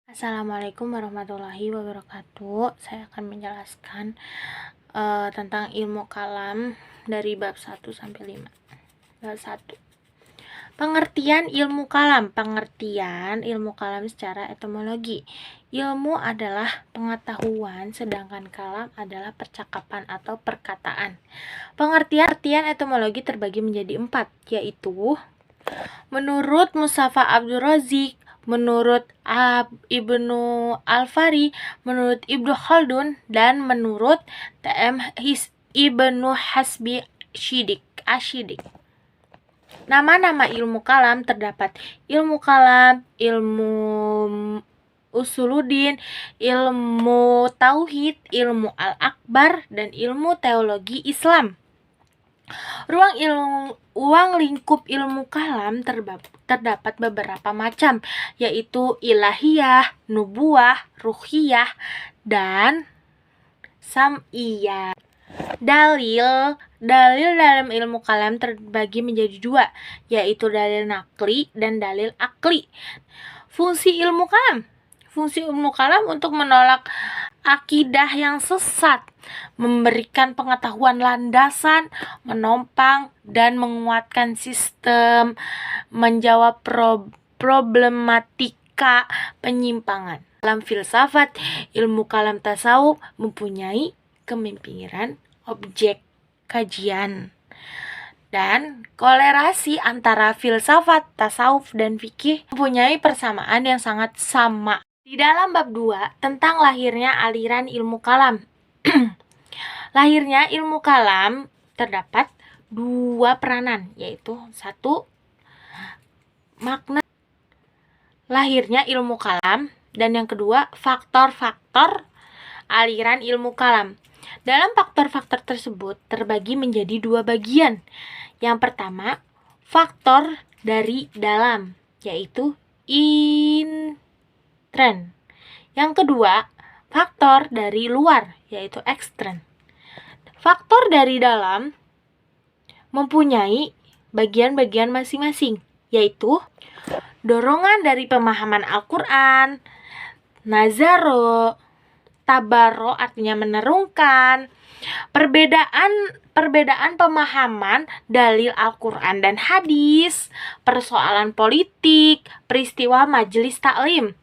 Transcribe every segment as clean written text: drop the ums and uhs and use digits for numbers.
Assalamualaikum warahmatullahi wabarakatuh. Saya akan menjelaskan tentang ilmu kalam dari bab 1 sampai 5. Bab 1. Pengertian ilmu kalam. Pengertian ilmu kalam secara etimologi. Ilmu adalah pengetahuan, sedangkan kalam adalah percakapan atau perkataan. Pengertian etimologi terbagi menjadi 4, yaitu menurut Mustafa Abdul Razik, menurut Ibnu Al-Fari, menurut Ibnu Khaldun, dan menurut T.M. Ibnu Hasbi Ashidik. Nama-nama ilmu kalam terdapat ilmu kalam, ilmu usuluddin, ilmu tauhid, ilmu al-akbar, dan ilmu teologi Islam. Ruang lingkup ilmu kalam terdapat beberapa macam, yaitu ilahiyah, nubuah, ruhiyah, dan sam'iyah. Dalil dalam ilmu kalam terbagi menjadi 2, yaitu dalil nakli dan dalil akli. Fungsi ilmu kalam untuk menolak akidah yang sesat, memberikan pengetahuan landasan, menopang dan menguatkan sistem, menjawab problematika penyimpangan. Dalam filsafat, ilmu kalam tasawuf mempunyai kepemimpinan objek kajian. Dan kolerasi antara filsafat, tasawuf, dan fikih mempunyai persamaan yang sangat sama. Di dalam bab 2 tentang lahirnya aliran ilmu kalam. Lahirnya ilmu kalam terdapat 2 peranan, yaitu 1. Makna lahirnya ilmu kalam, dan yang kedua, faktor-faktor aliran ilmu kalam. Dalam faktor-faktor tersebut terbagi menjadi 2 bagian. Yang pertama, faktor dari dalam, yaitu intern. Yang kedua, faktor dari luar, yaitu ekstern. Faktor dari dalam mempunyai bagian-bagian masing-masing, yaitu dorongan dari pemahaman Al-Quran, nazaro, tabaro artinya menerungkan, perbedaan pemahaman dalil Al-Quran dan hadis, persoalan politik, peristiwa majelis taklim.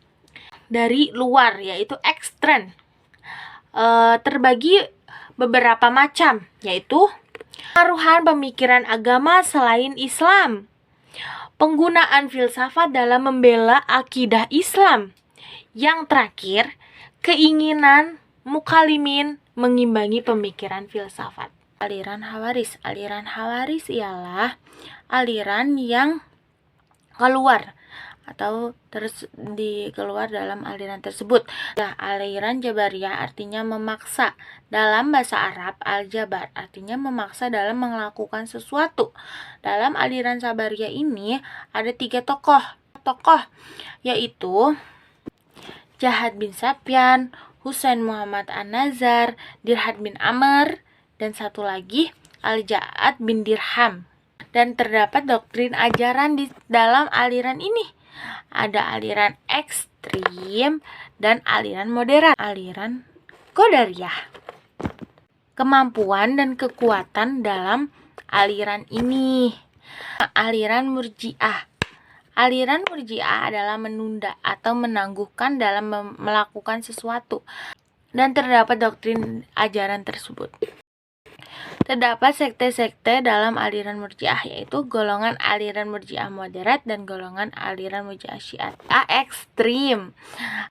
Dari luar, yaitu ekstern, terbagi beberapa macam, yaitu pengaruhan pemikiran agama selain Islam, penggunaan filsafat dalam membela akidah Islam. Yang terakhir, keinginan mukalimin mengimbangi pemikiran filsafat. Aliran Khawaris. Aliran Khawaris ialah aliran yang keluar atau keluar dalam aliran tersebut. Aliran Jabariyah artinya memaksa. Dalam bahasa Arab, al-jabar artinya memaksa dalam melakukan sesuatu. Dalam aliran Sabariyah ini ada 3 tokoh, yaitu Jahad bin Safyan, Husain Muhammad An-Nazar, Dirhad bin Amr, dan satu lagi Al-Ja'ad bin Dirham. Dan terdapat doktrin ajaran di dalam aliran ini. Ada aliran ekstrim dan aliran moderat. Aliran Qadariyah. Kemampuan dan kekuatan dalam aliran ini. Aliran Murji'ah. Aliran Murji'ah adalah menunda atau menangguhkan dalam melakukan sesuatu. Dan terdapat doktrin ajaran tersebut. Terdapat sekte-sekte dalam aliran Murji'ah, yaitu golongan aliran Murji'ah moderat dan golongan aliran Murji'ah Syiah ekstrim.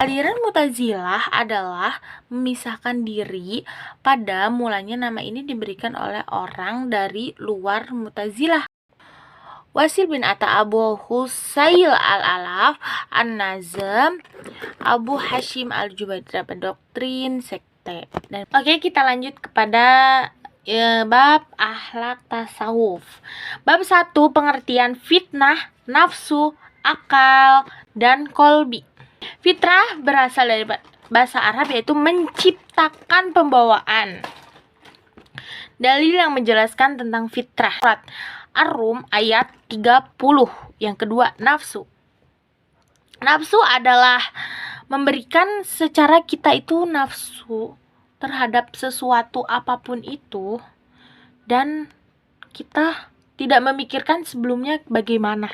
Aliran Mu'tazilah adalah memisahkan diri. Pada mulanya nama ini diberikan oleh orang dari luar Mu'tazilah. Wasil bin Atta, Abu Husail al-Alaf, An-Nazm, Abu Hashim al-Jubair. Terdapat doktrin sekte. Oke, kita lanjut kepada bab akhlak tasawuf. Bab 1, pengertian fitnah, nafsu, akal, dan kolbi. Fitrah berasal dari bahasa Arab, yaitu menciptakan pembawaan. Dalil yang menjelaskan tentang fitrah. Ar-Rum ayat 30. Yang kedua, nafsu. Nafsu adalah memberikan secara kita itu nafsu terhadap sesuatu apapun itu, dan kita tidak memikirkan sebelumnya bagaimana.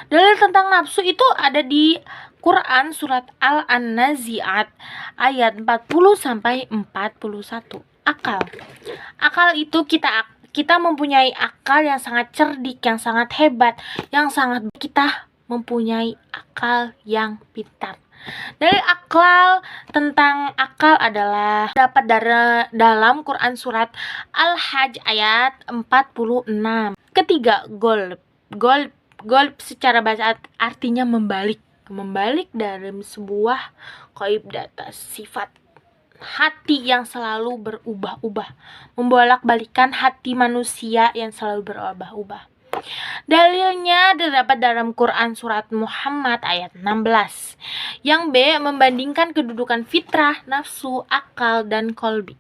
Dalil tentang nafsu itu ada di Quran surat Al-Nazi'at ayat 40 sampai 41. Akal. Akal itu kita mempunyai akal yang sangat cerdik, yang sangat hebat, yang sangat kita mempunyai akal yang pintar. Dari akal, tentang akal adalah dapat dalam Quran surat Al-Hajj ayat 46. Ketiga, golb. Golb secara bahasa artinya membalik dalam sebuah qaib data, sifat hati yang selalu berubah-ubah, membolak-balikan hati manusia yang selalu berubah-ubah. Dalilnya terdapat dalam Quran surat Muhammad ayat 16. Yang B, membandingkan kedudukan fitrah, nafsu, akal, dan kolbi.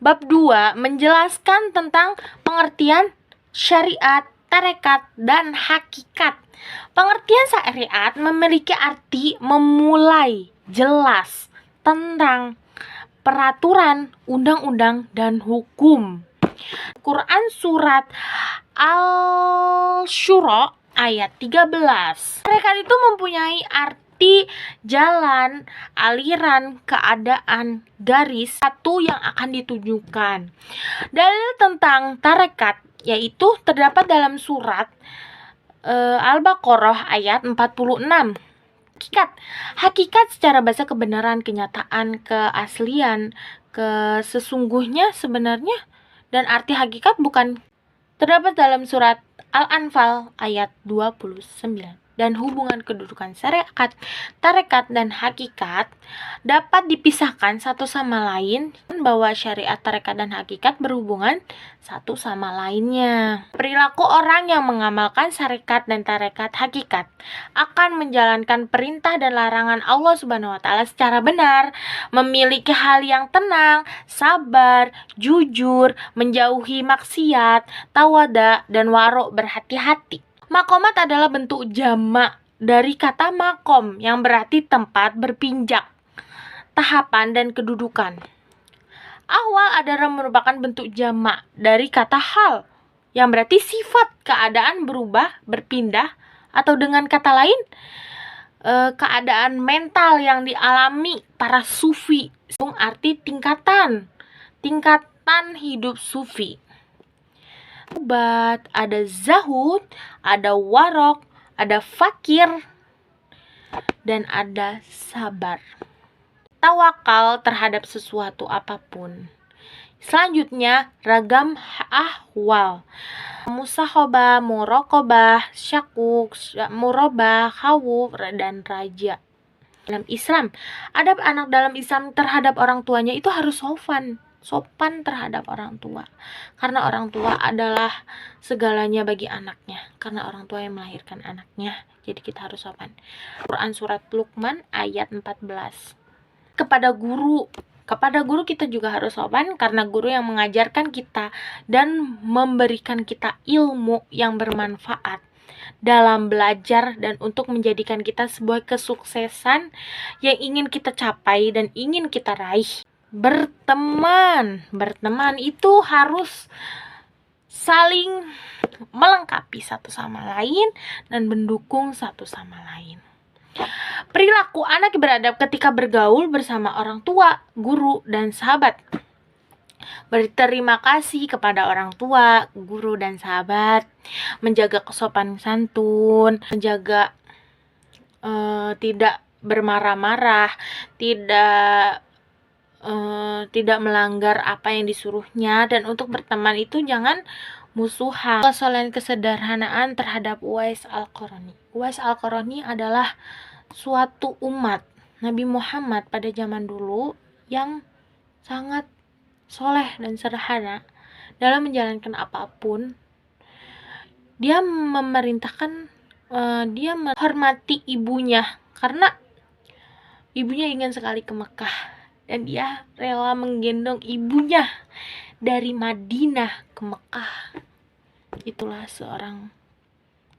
Bab 2 menjelaskan tentang pengertian syariat, tarekat, dan hakikat. Pengertian syariat memiliki arti memulai, jelas, tentang peraturan, undang-undang, dan hukum. Quran surat Al-Syura ayat 13. Tarekat itu mempunyai arti jalan, aliran, keadaan, garis, satu yang akan ditujukan. Dalil tentang tarekat yaitu terdapat dalam surat Al-Baqarah ayat 46. Hakikat secara bahasa kebenaran, kenyataan, keaslian, sesungguhnya, sebenarnya, dan arti hakikat bukan terdapat dalam surat Al-Anfal ayat 29. Dan hubungan kedudukan syariat, tarekat, dan hakikat dapat dipisahkan satu sama lain, bahwa syariat, tarekat, dan hakikat berhubungan satu sama lainnya. Perilaku orang yang mengamalkan syariat dan tarekat hakikat akan menjalankan perintah dan larangan Allah Subhanahu wa Ta'ala secara benar, memiliki hal yang tenang, sabar, jujur, menjauhi maksiat, tawada, dan warok, berhati-hati. Makomat adalah bentuk jamak dari kata makom yang berarti tempat berpijak, tahapan, dan kedudukan. Ahwal adalah merupakan bentuk jamak dari kata hal yang berarti sifat, keadaan berubah, berpindah, atau dengan kata lain keadaan mental yang dialami para sufi. Arti tingkatan hidup sufi. Obat, ada zahud, ada warok, ada fakir, dan ada sabar. Tawakal terhadap sesuatu apapun. Selanjutnya, ragam ahwal. Musahobah, muraqabah, syakuk, murabah, khawuf, dan raja. Dalam Islam, adab anak dalam Islam terhadap orang tuanya itu harus sopan terhadap orang tua, karena orang tua adalah segalanya bagi anaknya, karena orang tua yang melahirkan anaknya, jadi kita harus sopan. Quran surat Luqman ayat 14. Kepada guru kita juga harus sopan, karena guru yang mengajarkan kita dan memberikan kita ilmu yang bermanfaat dalam belajar dan untuk menjadikan kita sebuah kesuksesan yang ingin kita capai dan ingin kita raih. Berteman itu harus saling melengkapi satu sama lain dan mendukung satu sama lain. Perilaku anak beradab ketika bergaul bersama orang tua, guru, dan sahabat. Berterima kasih kepada orang tua, guru, dan sahabat, menjaga kesopanan santun, menjaga tidak bermarah-marah, tidak melanggar apa yang disuruhnya, dan untuk berteman itu jangan musuhan. Selain kesederhanaan terhadap Uwais Al-Qarni. Uwais Al-Qarni adalah suatu umat Nabi Muhammad pada zaman dulu yang sangat soleh dan sederhana dalam menjalankan apapun. Dia memerintahkan, dia menghormati ibunya karena ibunya ingin sekali ke Mekah, dan dia rela menggendong ibunya dari Madinah ke Mekah. Itulah seorang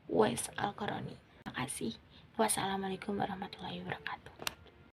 Uwais Al-Qarni. Terima kasih. Wassalamualaikum warahmatullahi wabarakatuh.